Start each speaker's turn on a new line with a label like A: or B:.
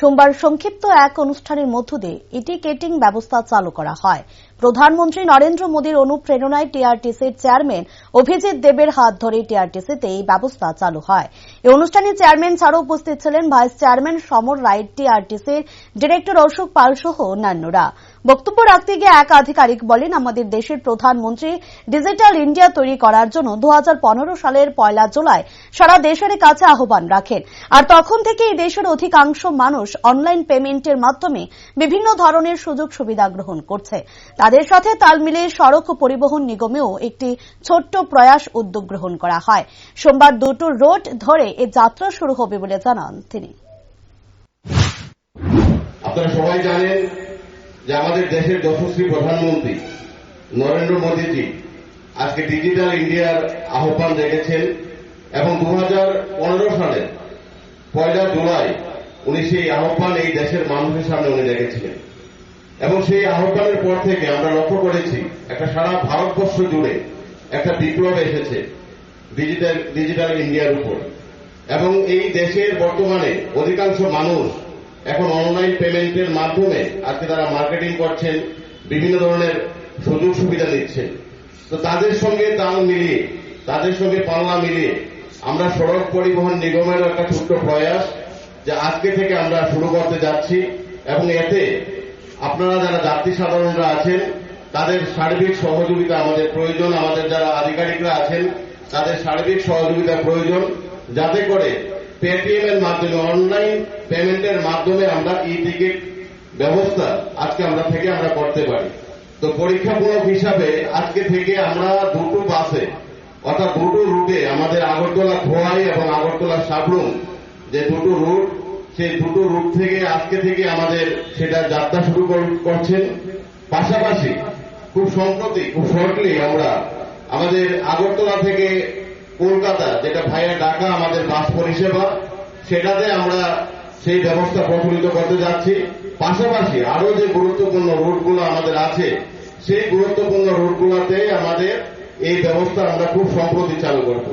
A: সোমবার সংক্ষিপ্ত এক অনুষ্ঠানের মধ্য দিয়ে টিকেটিং ব্যবস্থা চালু করা হয়। প্রধানমন্ত্রী নরেন্দ্র মোদীর অনুপ্রেরণায় টিআরটিসির চেয়ারম্যান অভিজিৎ দেবের হাত ধরে টিআরটিসিতে এই ব্যবস্থা চালু হয়। এই অনুষ্ঠানে চেয়ারম্যান ছাড়াও উপস্থিত ছিলেন ভাইস চেয়ারম্যান সমর রায়, টিআরটিসির ডিরেক্টর অশোক পাল সহ অন্যান্যরা। বক্তব্য রাখতে গিয়ে এক আধিকারিক বলেন, আমাদের দেশের প্রধানমন্ত্রী ডিজিটাল ইন্ডিয়া তৈরি করার জন্য 2015 সালের 1 জুলাই সারা দেশের কাছে আহ্বান রাখেন। আর তখন থেকে এই দেশের অধিকাংশ মানুষ অনলাইন পেমেন্টের মাধ্যমে বিভিন্ন ধরনের সুযোগ সুবিধা গ্রহণ করছে। তাদের সাথে তাল মিলিয়ে সড়ক পরিবহন নিগমেও একটি ছোট্ট প্রয়াস উদ্যোগ গ্রহণ করা হয়। সোমবার দুটো রোড ধরে এ যাত্রা শুরু হবে বলে জানান তিনি।
B: আপনারা সবাই জানেন যে আমাদের দেশের যশস্বী প্রধানমন্ত্রী নরেন্দ্র মোদীজি আজকে ডিজিটাল ইন্ডিয়ার আহ্বান রেখেছেন এবং 2015 সালের 1 জুলাই উনি সেই আহ্বান এই দেশের মানুষের সামনে উনি রেখেছিলেন এবং সেই আহ্বানের পর থেকে আমরা লক্ষ্য করেছি একটা সারা ভারতবর্ষ জুড়ে একটা বিপ্লব এসেছে ডিজিটাল ইন্ডিয়ার উপর এবং এই দেশের বর্তমানে অধিকাংশ মানুষ এখন অনলাইন পেমেন্টের মাধ্যমে আজকে তারা মার্কেটিং করছেন, বিভিন্ন ধরনের সুযোগ সুবিধা নিচ্ছেন। তো তাদের সঙ্গে তাল মিলিয়ে, তাদের সঙ্গে পাল্লা মিলিয়ে আমরা সড়ক পরিবহন নিগমের একটা ছোট্ট প্রয়াস যে আজকে থেকে আমরা শুরু করতে যাচ্ছি এবং এতে আপনারা যারা যাত্রী সাধারণরা আছেন তাদের সার্বিক সহযোগিতা আমাদের প্রয়োজন, আমাদের যারা আধিকারিকরা আছেন তাদের সার্বিক সহযোগিতা প্রয়োজন, যাতে করে পেটিএম এর মাধ্যমে অনলাইন পেমেন্টের মাধ্যমে আমরা টিকিট ব্যবস্থা আজকে আমরা করতে পারি। তো পরীক্ষামূলক হিসাবে আজকে থেকে আমরা দুটো বাসে অর্থাৎ দুটো রুটে আমাদের আগরতলা খোয়াই এবং আগরতলা সাবরুম যে দুটো রুট, সেই দুটো রুট থেকে আজকে থেকে আমাদের সেটা যাত্রা শুরু করছেন। পাশাপাশি খুব সম্প্রতি খুব শর্টলি আমরা আমাদের আগরতলা থেকে কলকাতা যেটা ভাইয়া ঢাকা আমাদের বাস পরিষেবা সেটাতে আমরা সেই ব্যবস্থা প্রচলিত করতে যাচ্ছি। পাশাপাশি আরো যে গুরুত্বপূর্ণ রুটগুলো আমাদের আছে সেই গুরুত্বপূর্ণ রুটগুলোতে আমাদের এই ব্যবস্থা আমরা খুব সম্প্রতি চালু করব।